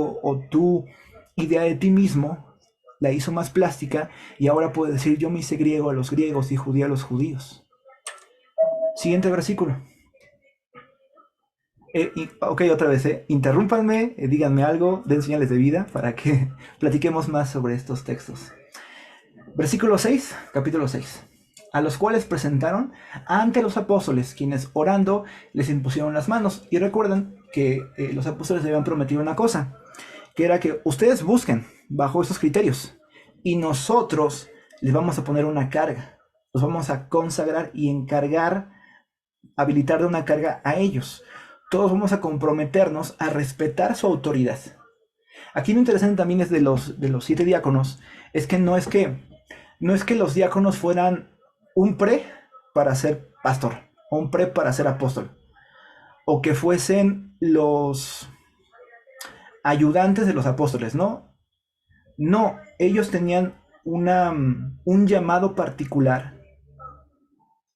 o tu idea de ti mismo la hizo más plástica y ahora puedes decir yo me hice griego a los griegos y judío a los judíos. Siguiente versículo. Ok, otra vez, interrúmpanme, díganme algo, den señales de vida para que platiquemos más sobre estos textos. Versículo 6, capítulo 6. A los cuales presentaron ante los apóstoles, quienes orando les impusieron las manos. Y recuerdan que los apóstoles le habían prometido una cosa, que era que ustedes busquen bajo esos criterios y nosotros les vamos a poner una carga. Los vamos a consagrar y encargar, habilitar de una carga a ellos. Todos vamos a comprometernos a respetar su autoridad. Aquí lo interesante también es de los 7 diáconos, es que no es que los diáconos fueran un pre para ser pastor, o un pre para ser apóstol, o que fuesen los ayudantes de los apóstoles, ¿no? No, ellos tenían un llamado particular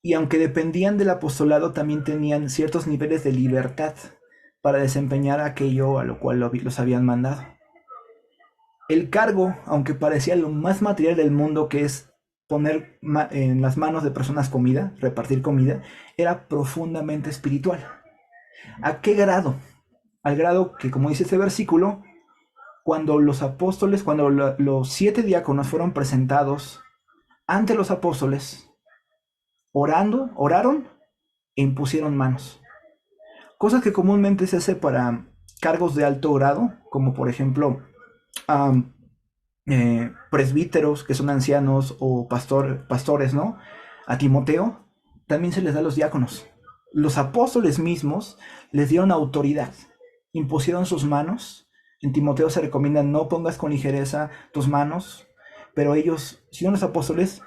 y aunque dependían del apostolado también tenían ciertos niveles de libertad para desempeñar aquello a lo cual los habían mandado. El cargo, aunque parecía lo más material del mundo, que es poner en las manos de personas comida, repartir comida, era profundamente espiritual. ¿A qué grado? Al grado que, como dice este versículo, cuando los apóstoles, cuando los 7 diáconos fueron presentados ante los apóstoles, oraron e impusieron manos. Cosas que comúnmente se hace para cargos de alto grado, como por ejemplo presbíteros, que son ancianos, o pastores, ¿no? A Timoteo también se les da a los diáconos. Los apóstoles mismos les dieron autoridad, impusieron sus manos. En Timoteo se recomienda no pongas con ligereza tus manos, pero ellos, si no los apóstoles,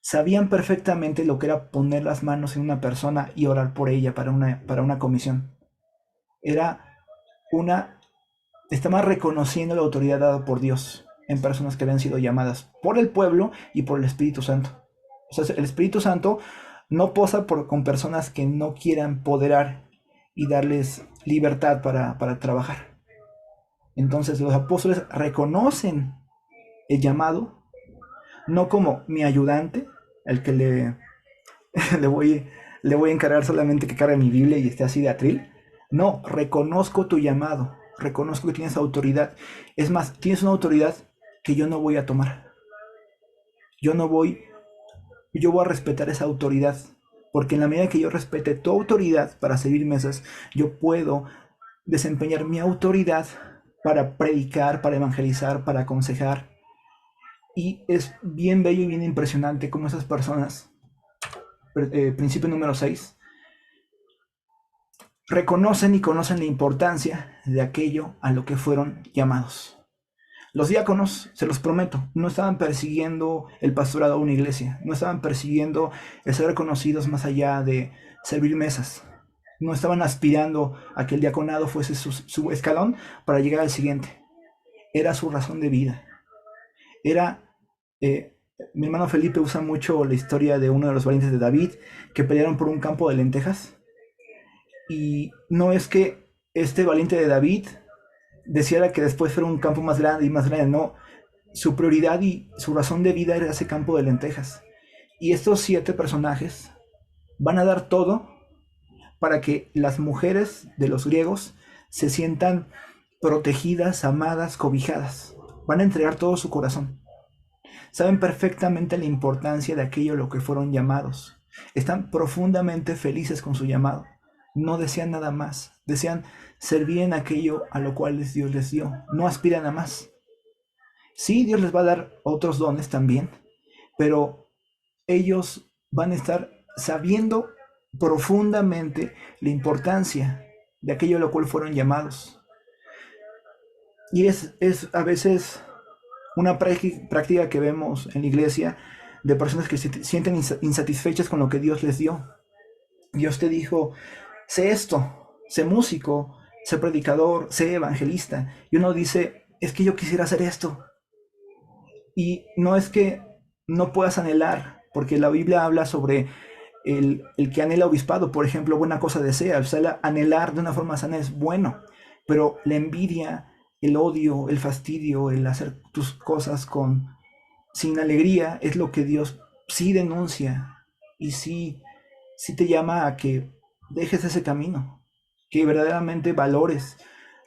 sabían perfectamente lo que era poner las manos en una persona y orar por ella para una comisión. Estaban reconociendo la autoridad dada por Dios en personas que habían sido llamadas por el pueblo y por el Espíritu Santo. O sea, el Espíritu Santo no posa con personas que no quieran empoderar y darles libertad para trabajar. Entonces los apóstoles reconocen el llamado, no como mi ayudante, el que le voy a encargar solamente que cargue mi Biblia y esté así de atril. No, reconozco tu llamado, reconozco que tienes autoridad. Es más, tienes una autoridad que yo no voy a tomar. Yo voy a respetar esa autoridad, porque en la medida que yo respete tu autoridad para servir mesas, yo puedo desempeñar mi autoridad para predicar, para evangelizar, para aconsejar. Y es bien bello y bien impresionante cómo esas personas, principio número 6, reconocen y conocen la importancia de aquello a lo que fueron llamados. Los diáconos, se los prometo, no estaban persiguiendo el pastorado de una iglesia, no estaban persiguiendo el ser reconocidos más allá de servir mesas, no estaban aspirando a que el diaconado fuese su escalón para llegar al siguiente. Era su razón de vida. Mi hermano Felipe usa mucho la historia de uno de los valientes de David que pelearon por un campo de lentejas. Y no es que este valiente de David deseara que después fuera un campo más grande y más grande, no. Su prioridad y su razón de vida era ese campo de lentejas. Y estos 7 personajes van a dar todo para que las mujeres de los griegos se sientan protegidas, amadas, cobijadas. Van a entregar todo su corazón. Saben perfectamente la importancia de aquello a lo que fueron llamados. Están profundamente felices con su llamado. No desean nada más. Desean servir en aquello a lo cual Dios les dio. No aspiran a más. Sí, Dios les va a dar otros dones también, pero ellos van a estar sabiendo profundamente la importancia de aquello a lo cual fueron llamados. Y es a veces una práctica que vemos en la iglesia de personas que se sienten insatisfechas con lo que Dios les dio. Dios te dijo, sé esto, sé músico, sé predicador, sé evangelista. Y uno dice, es que yo quisiera hacer esto. Y no es que no puedas anhelar, porque la Biblia habla sobre el que anhela obispado, por ejemplo, buena cosa desea. O sea, anhelar de una forma sana es bueno, pero la envidia el odio, el fastidio, el hacer tus cosas sin alegría, es lo que Dios sí denuncia y sí te llama a que dejes ese camino, que verdaderamente valores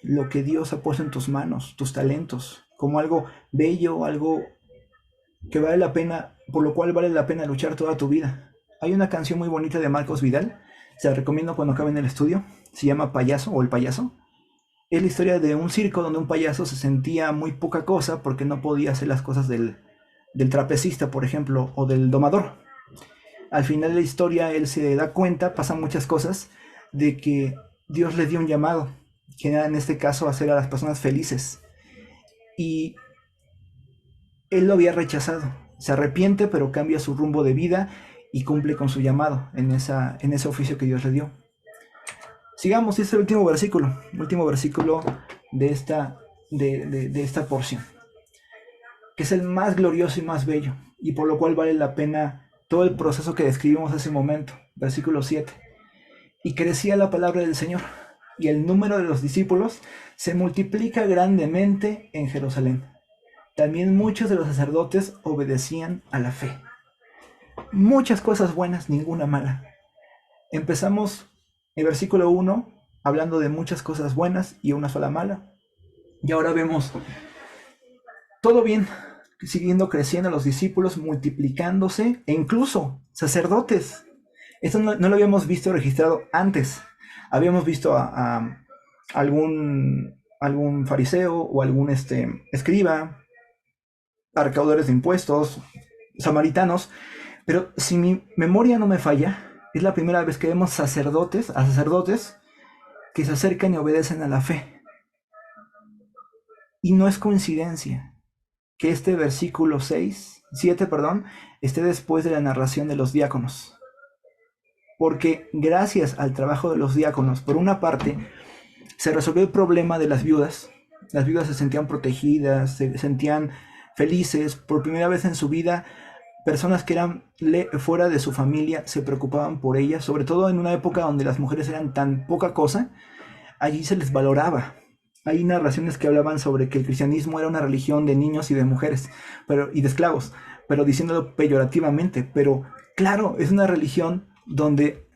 lo que Dios ha puesto en tus manos, tus talentos, como algo bello, algo que vale la pena, por lo cual vale la pena luchar toda tu vida. Hay una canción muy bonita de Marcos Vidal, se la recomiendo cuando acaben el estudio, se llama Payaso o El Payaso. Es la historia de un circo donde un payaso se sentía muy poca cosa porque no podía hacer las cosas del trapecista, por ejemplo, o del domador. Al final de la historia él se da cuenta, pasan muchas cosas, de que Dios le dio un llamado, que era en este caso hacer a las personas felices. Y él lo había rechazado. Se arrepiente, pero cambia su rumbo de vida y cumple con su llamado en ese oficio que Dios le dio. Sigamos, este es el último versículo de esta porción, que es el más glorioso y más bello, y por lo cual vale la pena todo el proceso que describimos hace un momento. Versículo 7. Y crecía la palabra del Señor, y el número de los discípulos se multiplica grandemente en Jerusalén. También muchos de los sacerdotes obedecían a la fe. Muchas cosas buenas, ninguna mala. Empezamos el versículo 1 hablando de muchas cosas buenas y una sola mala. Y ahora vemos todo bien, siguiendo creciendo los discípulos, multiplicándose, e incluso sacerdotes. Esto no lo habíamos visto registrado antes. Habíamos visto a algún fariseo o algún escriba, a recaudadores de impuestos, samaritanos, pero si mi memoria no me falla, es la primera vez que vemos sacerdotes que se acercan y obedecen a la fe. Y no es coincidencia que este versículo 7, esté después de la narración de los diáconos. Porque gracias al trabajo de los diáconos, por una parte, se resolvió el problema de las viudas. Las viudas se sentían protegidas, se sentían felices. Por primera vez en su vida, personas que eran fuera de su familia se preocupaban por ellas, sobre todo en una época donde las mujeres eran tan poca cosa. Allí se les valoraba. Hay narraciones que hablaban sobre que el cristianismo era una religión de niños y de mujeres y de esclavos, pero diciéndolo peyorativamente. Pero claro, es una religión donde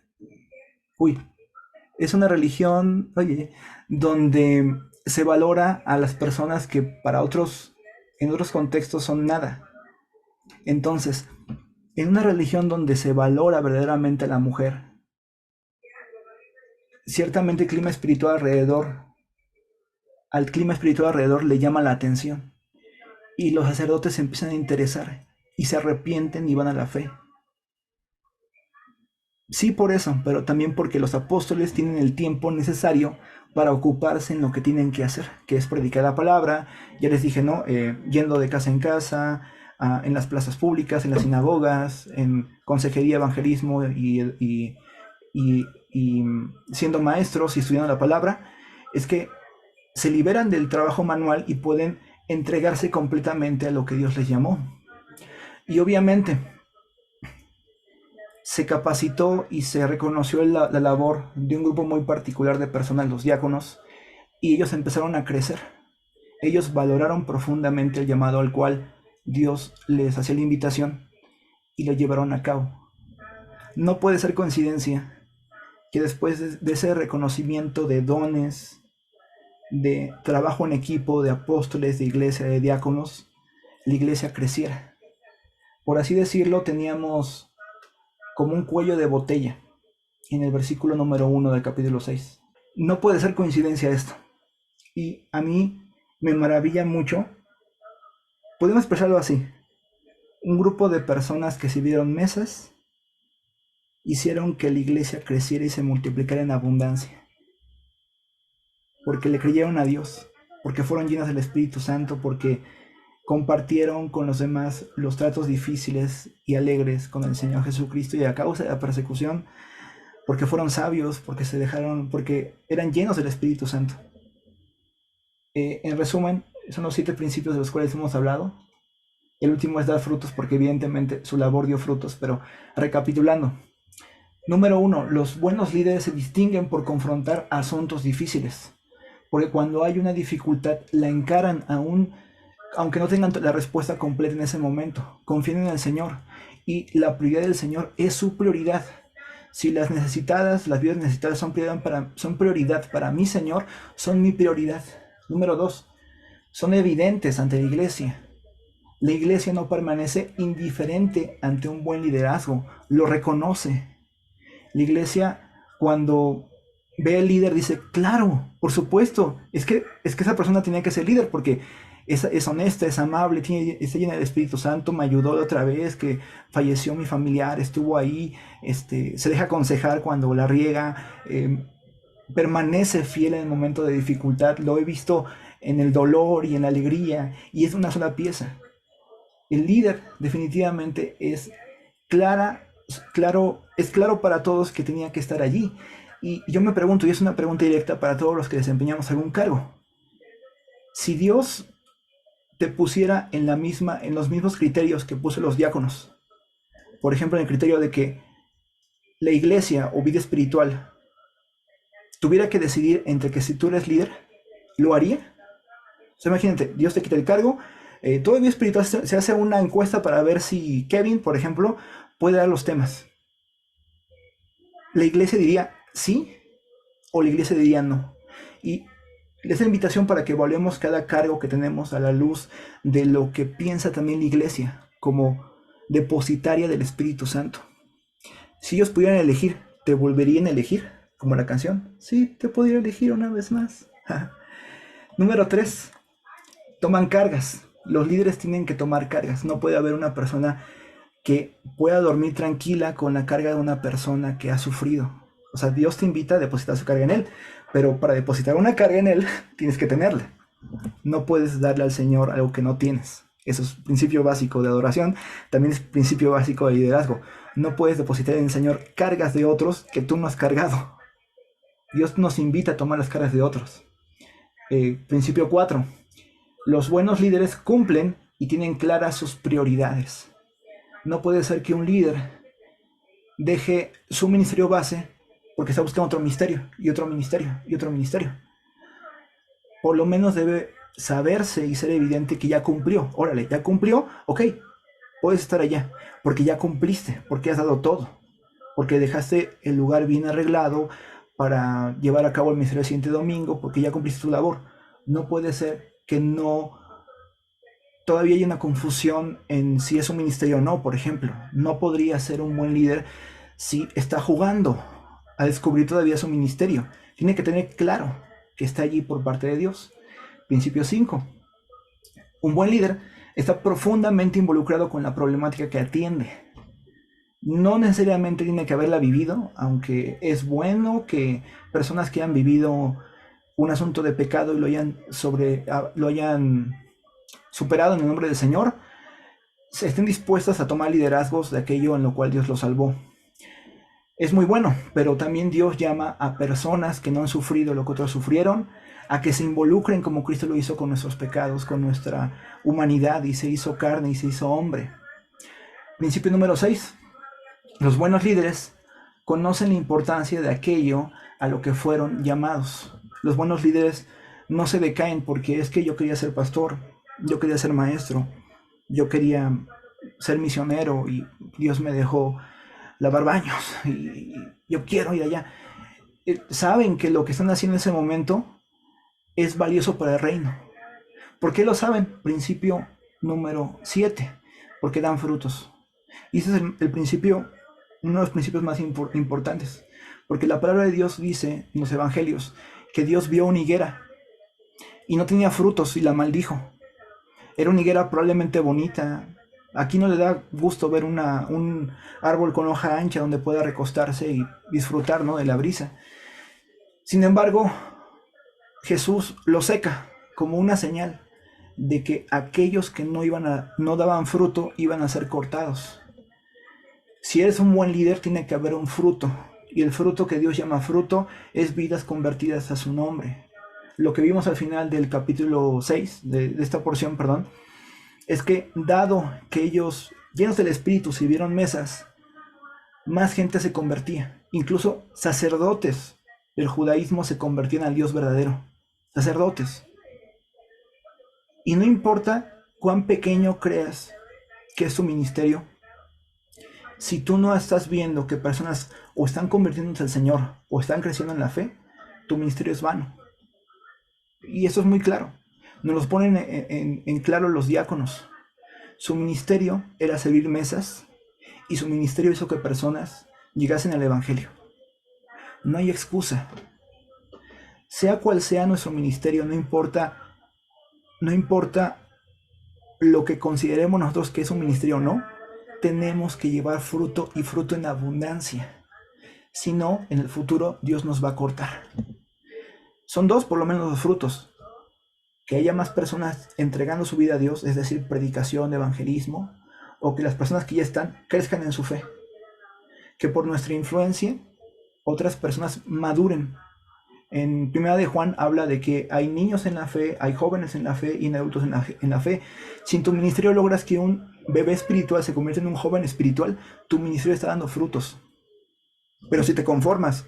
donde se valora a las personas que en otros contextos son nada. Entonces, en una religión donde se valora verdaderamente a la mujer, ciertamente al clima espiritual alrededor le llama la atención, y los sacerdotes se empiezan a interesar y se arrepienten y van a la fe. Sí, por eso, pero también porque los apóstoles tienen el tiempo necesario para ocuparse en lo que tienen que hacer, que es predicar la palabra. Ya les dije, ¿no? Yendo de casa en casa, en las plazas públicas, en las sinagogas, en consejería, evangelismo y siendo maestros y estudiando la palabra. Es que se liberan del trabajo manual y pueden entregarse completamente a lo que Dios les llamó. Y obviamente se capacitó y se reconoció la labor de un grupo muy particular de personas, los diáconos, y ellos empezaron a crecer. Ellos valoraron profundamente el llamado al cual Dios les hacía la invitación y lo llevaron a cabo. No puede ser coincidencia que después de ese reconocimiento de dones, de trabajo en equipo, de apóstoles, de iglesia, de diáconos, la iglesia creciera. Por así decirlo, teníamos como un cuello de botella en el versículo número 1 del capítulo 6. No puede ser coincidencia esto. Y a mí me maravilla mucho. Podemos expresarlo así. Un grupo de personas que sirvieron mesas hicieron que la iglesia creciera y se multiplicara en abundancia. Porque le creyeron a Dios, porque fueron llenas del Espíritu Santo, porque compartieron con los demás los tratos difíciles y alegres con el Señor Jesucristo, y a causa de la persecución, porque fueron sabios, porque eran llenos del Espíritu Santo. En resumen, son los 7 principios de los cuales hemos hablado. El último es dar frutos, porque evidentemente su labor dio frutos, pero recapitulando. Número 1, los buenos líderes se distinguen por confrontar asuntos difíciles. porque cuando hay una dificultad la encaran aún, aunque no tengan la respuesta completa en ese momento. Confíen en el Señor y la prioridad del Señor es su prioridad. Si las vidas necesitadas son prioridad para mi Señor, son mi prioridad. Número 2, son evidentes ante la iglesia. La iglesia no permanece indiferente ante un buen liderazgo, lo reconoce. La iglesia, cuando ve al líder, dice, claro, por supuesto, es que esa persona tenía que ser líder porque es honesta, es amable, está llena del Espíritu Santo, me ayudó la otra vez que falleció mi familiar, estuvo ahí, se deja aconsejar cuando la riega, permanece fiel en el momento de dificultad, lo he visto en el dolor y en la alegría, y es una sola pieza. El líder definitivamente es claro para todos que tenía que estar allí. Y yo me pregunto, y es una pregunta directa para todos los que desempeñamos algún cargo, si Dios te pusiera en los mismos criterios que puso los diáconos, por ejemplo, en el criterio de que la iglesia o vida espiritual tuviera que decidir entre que si tú eres líder, ¿lo haría? O sea, imagínate, Dios te quita el cargo, todo vida espiritual se hace una encuesta para ver si Kevin, por ejemplo, puede dar los temas. La iglesia diría sí o la iglesia diría no. Y es la invitación para que evaluemos cada cargo que tenemos a la luz de lo que piensa también la iglesia como depositaria del Espíritu Santo. Si ellos pudieran elegir, ¿te volverían a elegir? Como la canción. Sí, te podría elegir una vez más. Número 3. Toman cargas. Los líderes tienen que tomar cargas. No puede haber una persona que pueda dormir tranquila con la carga de una persona que ha sufrido. O sea, Dios te invita a depositar su carga en Él, pero para depositar una carga en Él tienes que tenerla. No puedes darle al Señor algo que no tienes. Eso es principio básico de adoración, también es principio básico de liderazgo. No puedes depositar en el Señor cargas de otros que tú no has cargado. Dios nos invita a tomar las cargas de otros. Principio 4. Los buenos líderes cumplen y tienen claras sus prioridades. No puede ser que un líder deje su ministerio base porque está buscando otro ministerio y otro ministerio y otro ministerio. Por lo menos debe saberse y ser evidente que ya cumplió. Órale, ya cumplió, ok, puedes estar allá porque ya cumpliste, porque has dado todo, porque dejaste el lugar bien arreglado para llevar a cabo el ministerio el siguiente domingo, porque ya cumpliste tu labor. No puede ser que todavía hay una confusión en si es un ministerio o no. Por ejemplo, no podría ser un buen líder si está jugando a descubrir todavía su ministerio. Tiene que tener claro que está allí por parte de Dios. Principio 5. Un buen líder está profundamente involucrado con la problemática que atiende. No necesariamente tiene que haberla vivido, aunque es bueno que personas que han vivido un asunto de pecado y lo hayan superado en el nombre del Señor, estén dispuestas a tomar liderazgos de aquello en lo cual Dios los salvó. Es muy bueno, pero también Dios llama a personas que no han sufrido lo que otros sufrieron, a que se involucren como Cristo lo hizo con nuestros pecados, con nuestra humanidad, y se hizo carne y se hizo hombre. Principio número 6. Los buenos líderes conocen la importancia de aquello a lo que fueron llamados. Los buenos líderes no se decaen porque es que yo quería ser pastor, yo quería ser maestro, yo quería ser misionero y Dios me dejó lavar baños y yo quiero ir allá. Saben que lo que están haciendo en ese momento es valioso para el reino. ¿Por qué lo saben? Principio número 7. Porque dan frutos. Y ese es el principio, uno de los principios más importantes. Porque la palabra de Dios dice en los evangelios que Dios vio una higuera y no tenía frutos y la maldijo. Era una higuera probablemente bonita. Aquí no le da gusto ver un árbol con hoja ancha donde pueda recostarse y disfrutar, ¿no?, de la brisa. Sin embargo, Jesús lo seca como una señal de que aquellos que no daban fruto iban a ser cortados. Si eres un buen líder, tiene que haber un fruto. Y el fruto que Dios llama fruto es vidas convertidas a su nombre. Lo que vimos al final del capítulo 6, de esta porción, perdón, es que dado que ellos, llenos del Espíritu, sirvieron mesas, más gente se convertía. Incluso sacerdotes del judaísmo se convertían al Dios verdadero. sacerdotes. Y no importa cuán pequeño creas que es tu ministerio, si tú no estás viendo que personas o están convirtiéndose al Señor o están creciendo en la fe, tu ministerio es vano. Y eso es muy claro. Nos los ponen en claro los diáconos. Su ministerio era servir mesas y su ministerio hizo que personas llegasen al Evangelio. No hay excusa. Sea cual sea nuestro ministerio, no importa lo que consideremos nosotros que es un ministerio o no, tenemos que llevar fruto y fruto en abundancia. Si no, en el futuro Dios nos va a cortar. Son dos, por lo menos, los frutos. Que haya más personas entregando su vida a Dios, es decir, predicación, evangelismo, o que las personas que ya están crezcan en su fe. Que por nuestra influencia otras personas maduren. En Primera de Juan habla de que hay niños en la fe, hay jóvenes en la fe y en adultos en la fe. Si en tu ministerio logras que un bebé espiritual se convierta en un joven espiritual, tu ministerio está dando frutos. Pero si te conformas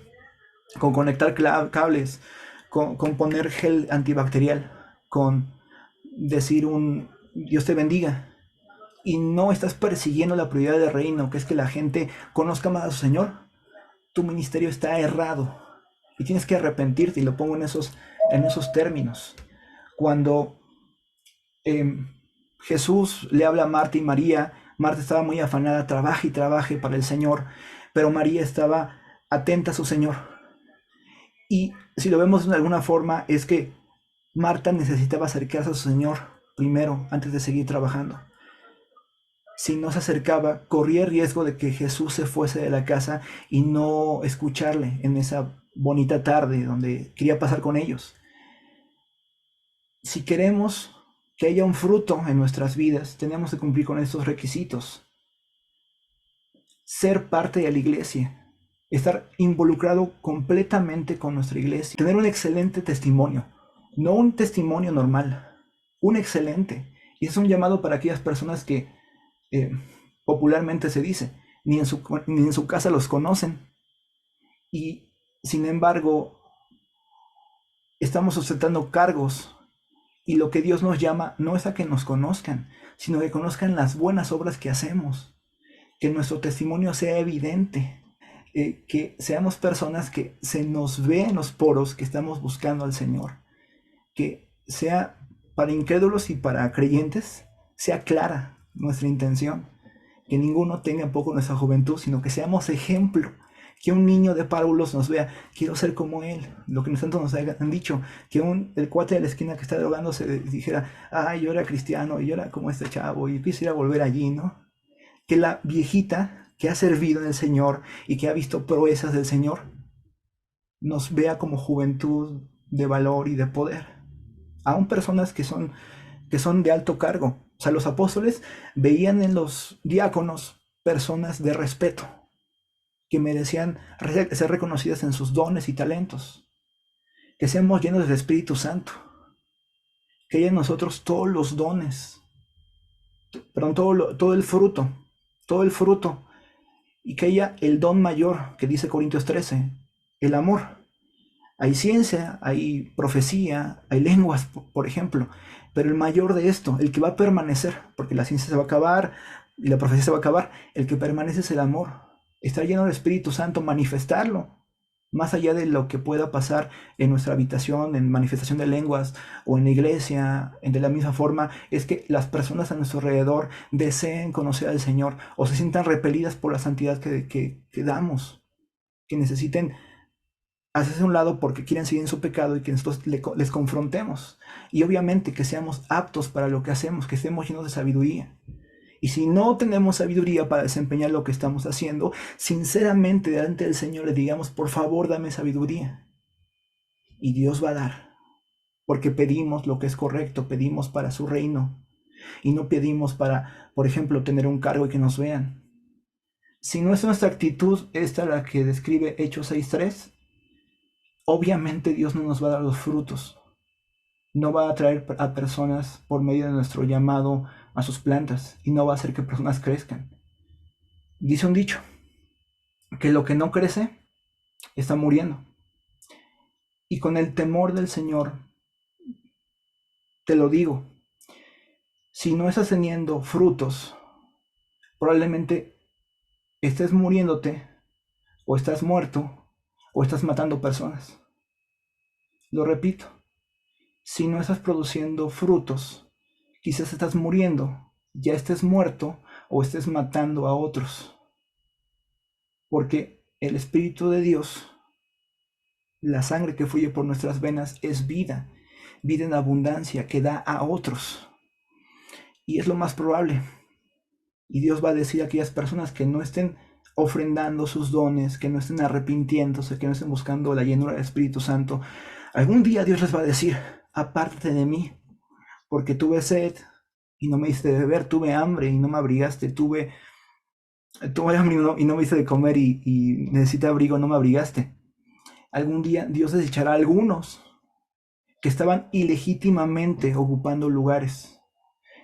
con conectar cables, con poner gel antibacterial, con decir un Dios te bendiga, y no estás persiguiendo la prioridad del reino, que es que la gente conozca más a su Señor, tu ministerio está errado y tienes que arrepentirte, y lo pongo en esos términos. Cuando eh, Jesús le habla a Marta y María, Marta estaba muy afanada, trabaje y trabaje para el Señor, pero María estaba atenta a su Señor. Y si lo vemos de alguna forma, es que Marta necesitaba acercarse a su Señor primero, antes de seguir trabajando. Si no se acercaba, corría el riesgo de que Jesús se fuese de la casa y no escucharle en esa bonita tarde donde quería pasar con ellos. Si queremos que haya un fruto en nuestras vidas, tenemos que cumplir con estos requisitos. Ser parte de la iglesia, estar involucrado completamente con nuestra iglesia, tener un excelente testimonio, no un testimonio normal, un excelente. Y es un llamado para aquellas personas que eh, popularmente se dice, ni en su casa los conocen. Y sin embargo, estamos sustentando cargos, y lo que Dios nos llama no es a que nos conozcan, sino que conozcan las buenas obras que hacemos, que nuestro testimonio sea evidente, que seamos personas que se nos ve en los poros que estamos buscando al Señor, que sea para incrédulos y para creyentes, sea clara nuestra intención, que ninguno tenga poco nuestra juventud, sino que seamos ejemplo, que un niño de párvulos nos vea, quiero ser como él, lo que tanto nos han dicho, que el cuate de la esquina que está drogándose dijera, ay, yo era cristiano, y yo era como este chavo, y quisiera volver allí, ¿no? Que la viejita que ha servido en el Señor y que ha visto proezas del Señor, nos vea como juventud de valor y de poder. Aún personas que son de alto cargo. O sea, los apóstoles veían en los diáconos personas de respeto, que merecían ser reconocidas en sus dones y talentos. Que seamos llenos del Espíritu Santo. Que haya en nosotros todos los dones, perdón, todo el fruto, y que haya el don mayor que dice Corintios 13, el amor. Hay ciencia, hay profecía, hay lenguas, por ejemplo, pero el mayor de esto, el que va a permanecer, porque la ciencia se va a acabar y la profecía se va a acabar, el que permanece es el amor. Estar lleno del Espíritu Santo, manifestarlo, más allá de lo que pueda pasar en nuestra habitación, en manifestación de lenguas o en la iglesia, de la misma forma, es que las personas a nuestro alrededor deseen conocer al Señor o se sientan repelidas por la santidad que damos, que necesiten hacerse a un lado porque quieren seguir en su pecado y que nosotros les confrontemos. Y obviamente que seamos aptos para lo que hacemos, que estemos llenos de sabiduría. Y si no tenemos sabiduría para desempeñar lo que estamos haciendo, sinceramente delante del Señor le digamos, por favor, dame sabiduría. Y Dios va a dar, porque pedimos lo que es correcto, pedimos para su reino. Y no pedimos para, por ejemplo, tener un cargo y que nos vean. Si no es nuestra actitud esta la que describe Hechos 6:3, obviamente Dios no nos va a dar los frutos. No va a traer a personas por medio de nuestro llamado a sus plantas y no va a hacer que personas crezcan. Dice un dicho, que lo que no crece está muriendo. Y con el temor del Señor te lo digo, si no estás teniendo frutos, probablemente estés muriéndote, o estás muerto, o estás matando personas. Lo repito, si no estás produciendo frutos, quizás estás muriendo, ya estés muerto o estés matando a otros. Porque el Espíritu de Dios, la sangre que fluye por nuestras venas, es vida, vida en abundancia que da a otros. Y es lo más probable. Y Dios va a decir a aquellas personas que no estén ofrendando sus dones, que no estén arrepintiéndose, que no estén buscando la llenura del Espíritu Santo. Algún día Dios les va a decir, apártate de mí, porque tuve sed y no me diste de beber, tuve hambre y no me abrigaste, tuve hambre y no me diste de comer y necesité abrigo, no me abrigaste. Algún día Dios desechará a algunos que estaban ilegítimamente ocupando lugares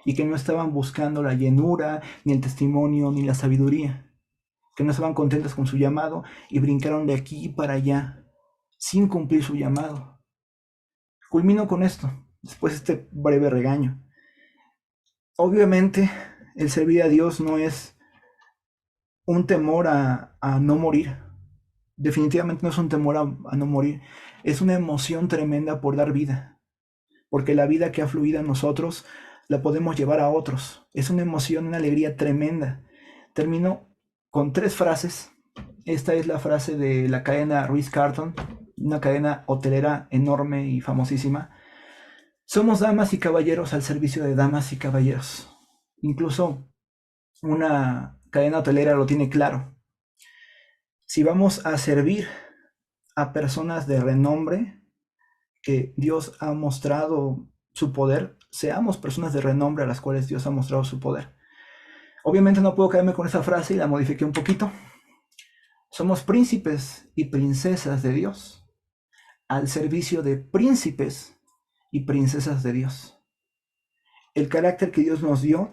y que no estaban buscando la llenura, ni el testimonio, ni la sabiduría, que no estaban contentos con su llamado y brincaron de aquí para allá sin cumplir su llamado. Culmino con esto, después de este breve regaño. Obviamente, el servir a Dios no es un temor a no morir. Definitivamente no es un temor a no morir. Es una emoción tremenda por dar vida. Porque la vida que ha fluido en nosotros la podemos llevar a otros. Es una emoción, una alegría tremenda. Termino con 3 frases. Esta es la frase de la cadena Ritz-Carlton, una cadena hotelera enorme y famosísima. Somos damas y caballeros al servicio de damas y caballeros. Incluso una cadena hotelera lo tiene claro. Si vamos a servir a personas de renombre, que Dios ha mostrado su poder, seamos personas de renombre a las cuales Dios ha mostrado su poder. Obviamente no puedo quedarme con esa frase y la modifiqué un poquito. Somos príncipes y princesas de Dios, al servicio de príncipes y princesas de Dios. El carácter que Dios nos dio,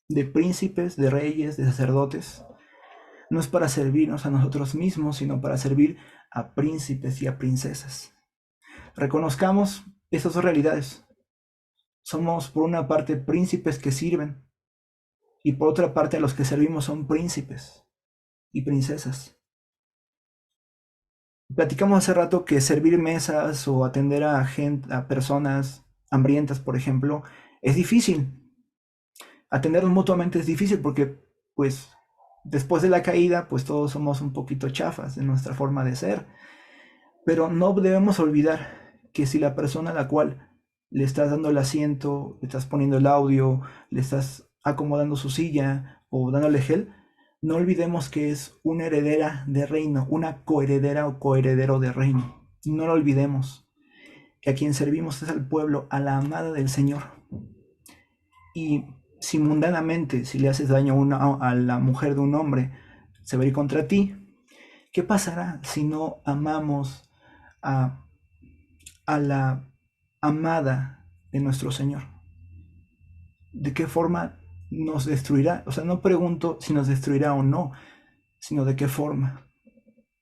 de príncipes, de reyes, de sacerdotes, no es para servirnos a nosotros mismos, sino para servir a príncipes y a princesas. Reconozcamos estas 2 realidades. Somos por una parte príncipes que sirven y por otra parte a los que servimos son príncipes y princesas. Platicamos hace rato que servir mesas o atender a personas hambrientas, por ejemplo, es difícil. Atendernos mutuamente es difícil porque, pues, después de la caída, pues todos somos un poquito chafas en nuestra forma de ser. Pero no debemos olvidar que si la persona a la cual le estás dando el asiento, le estás poniendo el audio, le estás acomodando su silla o dándole gel, no olvidemos que es una heredera de reino, una coheredera o coheredero de reino. No lo olvidemos, que a quien servimos es al pueblo, a la amada del Señor. Y si mundanamente, si le haces daño a la mujer de un hombre, se va a ir contra ti, ¿qué pasará si no amamos a la amada de nuestro Señor? ¿De qué forma nos destruirá? O sea, no pregunto si nos destruirá o no, sino de qué forma,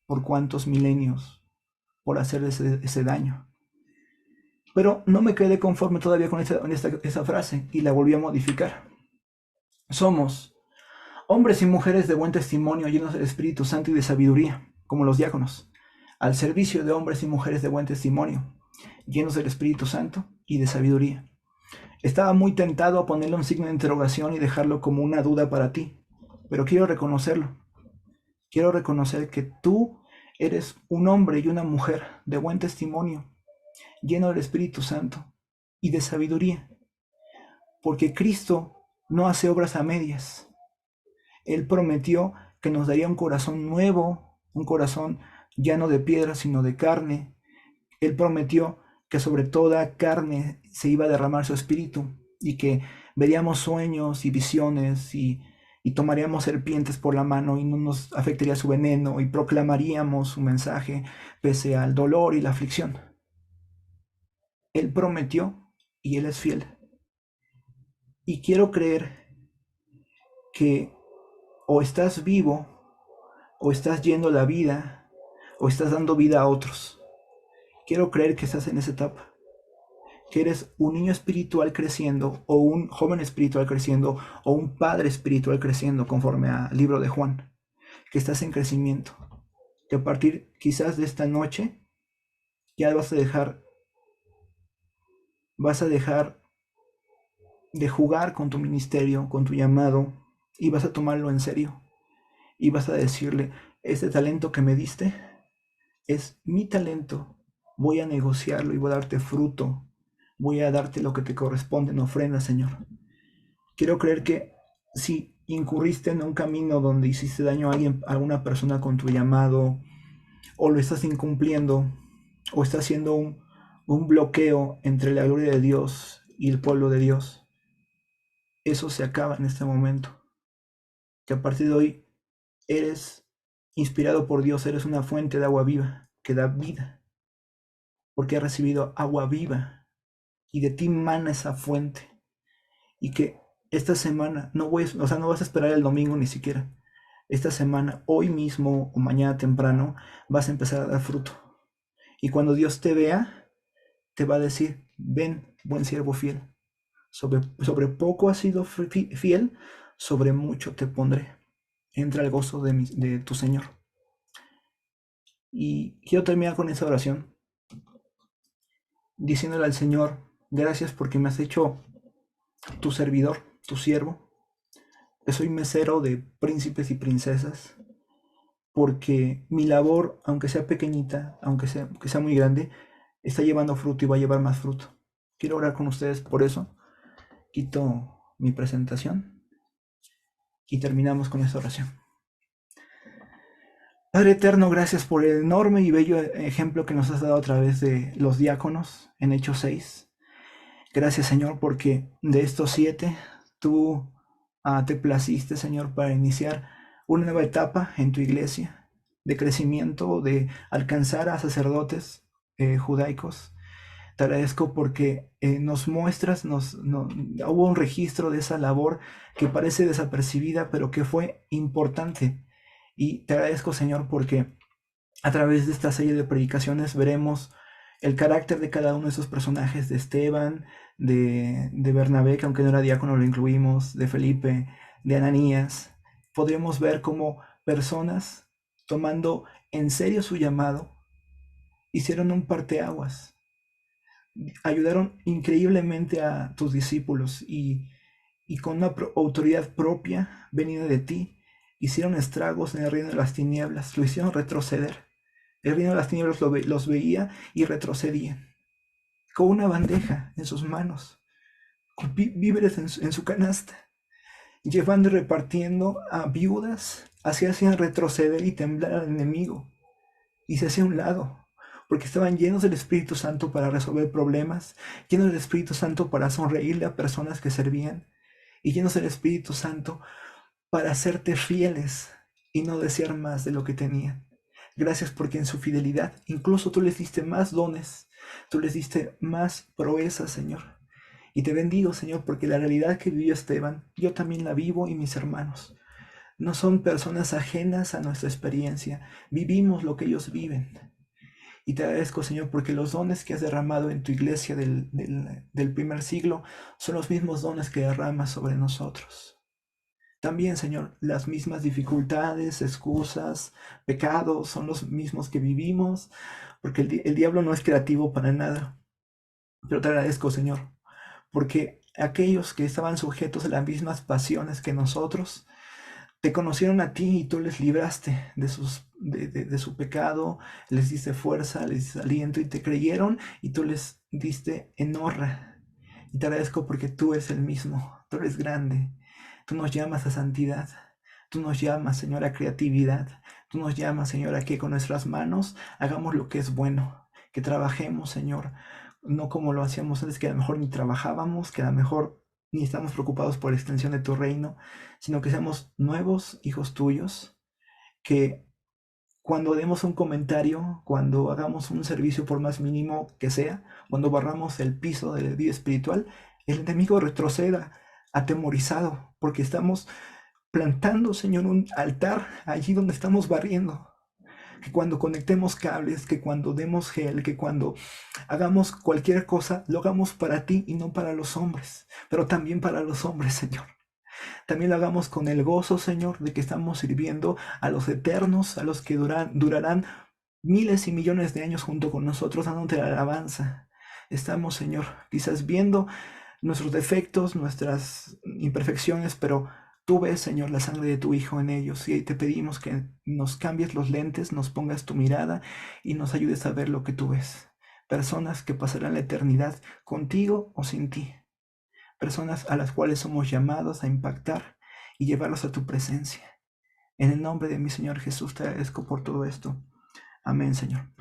por cuántos milenios, por hacer ese daño. Pero no me quedé conforme todavía con esa frase y la volví a modificar. Somos hombres y mujeres de buen testimonio, llenos del Espíritu Santo y de sabiduría, como los diáconos, al servicio de hombres y mujeres de buen testimonio, llenos del Espíritu Santo y de sabiduría. Estaba muy tentado a ponerle un signo de interrogación y dejarlo como una duda para ti, pero quiero reconocerlo. Quiero reconocer que tú eres un hombre y una mujer de buen testimonio, lleno del Espíritu Santo y de sabiduría, porque Cristo no hace obras a medias. Él prometió que nos daría un corazón nuevo, un corazón ya no de piedra, sino de carne. Él prometió que sobre toda carne se iba a derramar su espíritu y que veríamos sueños y visiones y tomaríamos serpientes por la mano y no nos afectaría su veneno y proclamaríamos su mensaje pese al dolor y la aflicción. Él prometió y Él es fiel. Y quiero creer que o estás vivo, o estás yendo la vida, o estás dando vida a otros. Quiero creer que estás en esa etapa. que eres un niño espiritual creciendo, o un joven espiritual creciendo, o un padre espiritual creciendo, conforme al libro de Juan, que estás en crecimiento, que a partir quizás de esta noche ya vas a dejar de jugar con tu ministerio, con tu llamado, y vas a tomarlo en serio, y vas a decirle, este talento que me diste es mi talento, voy a negociarlo y voy a darte fruto, voy a darte lo que te corresponde en ofrenda, Señor. Quiero creer que si incurriste en un camino donde hiciste daño a alguien, a alguna persona con tu llamado, o lo estás incumpliendo, o estás haciendo un bloqueo entre la gloria de Dios y el pueblo de Dios, eso se acaba en este momento. Que a partir de hoy eres inspirado por Dios, eres una fuente de agua viva que da vida, porque has recibido agua viva y de ti mana esa fuente. Y que esta semana, no vas a esperar el domingo ni siquiera. Esta semana, hoy mismo o mañana temprano, vas a empezar a dar fruto. Y cuando Dios te vea, te va a decir, ven, buen siervo fiel. Sobre poco has sido fiel, sobre mucho te pondré. Entra al gozo de tu Señor. Y quiero terminar con esa oración, diciéndole al Señor, gracias porque me has hecho tu servidor, tu siervo. Que soy mesero de príncipes y princesas, porque mi labor, aunque sea pequeñita, que sea muy grande, está llevando fruto y va a llevar más fruto. Quiero orar con ustedes por eso. Quito mi presentación y terminamos con esta oración. Padre eterno, gracias por el enorme y bello ejemplo que nos has dado a través de los diáconos en Hechos 6. Gracias, Señor, porque de estos 7 tú te placiste, Señor, para iniciar una nueva etapa en tu iglesia de crecimiento, de alcanzar a sacerdotes judaicos. Te agradezco porque nos muestras, hubo un registro de esa labor que parece desapercibida, pero que fue importante. Y te agradezco, Señor, porque a través de esta serie de predicaciones veremos el carácter de cada uno de esos personajes, de Esteban, de Bernabé, que aunque no era diácono lo incluimos, de Felipe, de Ananías. Podremos ver cómo personas, tomando en serio su llamado, hicieron un parteaguas, ayudaron increíblemente a tus discípulos y con una autoridad propia venida de ti, hicieron estragos en el reino de las tinieblas, lo hicieron retroceder. El reino de las tinieblas los veía y retrocedían. Con una bandeja en sus manos, con víveres en su canasta, llevando y repartiendo a viudas, así hacían retroceder y temblar al enemigo. Y se hacía a un lado, porque estaban llenos del Espíritu Santo para resolver problemas, llenos del Espíritu Santo para sonreírle a personas que servían, y llenos del Espíritu Santo para hacerte fieles y no desear más de lo que tenían. Gracias porque en su fidelidad incluso tú les diste más dones, tú les diste más proezas, Señor. Y te bendigo, Señor, porque la realidad que vivió Esteban, yo también la vivo y mis hermanos. No son personas ajenas a nuestra experiencia, vivimos lo que ellos viven. Y te agradezco, Señor, porque los dones que has derramado en tu iglesia del primer siglo son los mismos dones que derramas sobre nosotros. También, Señor, las mismas dificultades, excusas, pecados son los mismos que vivimos, porque el diablo no es creativo para nada. Pero te agradezco, Señor, porque aquellos que estaban sujetos a las mismas pasiones que nosotros, te conocieron a ti y tú les libraste de su pecado, les diste fuerza, les diste aliento y te creyeron y tú les diste en honra. Y te agradezco porque tú eres el mismo, tú eres grande. Tú nos llamas a santidad, tú nos llamas, Señor, a creatividad, tú nos llamas, Señor, a que con nuestras manos hagamos lo que es bueno, que trabajemos, Señor, no como lo hacíamos antes, que a lo mejor ni trabajábamos, que a lo mejor ni estamos preocupados por la extensión de tu reino, sino que seamos nuevos hijos tuyos, que cuando demos un comentario, cuando hagamos un servicio por más mínimo que sea, cuando barramos el piso de la vida espiritual, el enemigo retroceda atemorizado, porque estamos plantando, Señor, un altar allí donde estamos barriendo. que cuando conectemos cables, que cuando demos gel, que cuando hagamos cualquier cosa, lo hagamos para ti y no para los hombres, pero también para los hombres, Señor. También lo hagamos con el gozo, Señor, de que estamos sirviendo a los eternos, a los que durarán miles y millones de años junto con nosotros, dándote la alabanza. Estamos, Señor, quizás viendo nuestros defectos, nuestras imperfecciones, pero tú ves, Señor, la sangre de tu Hijo en ellos, y te pedimos que nos cambies los lentes, nos pongas tu mirada y nos ayudes a ver lo que tú ves. Personas que pasarán la eternidad contigo o sin ti. Personas a las cuales somos llamados a impactar y llevarlos a tu presencia. En el nombre de mi Señor Jesús te agradezco por todo esto. Amén, Señor.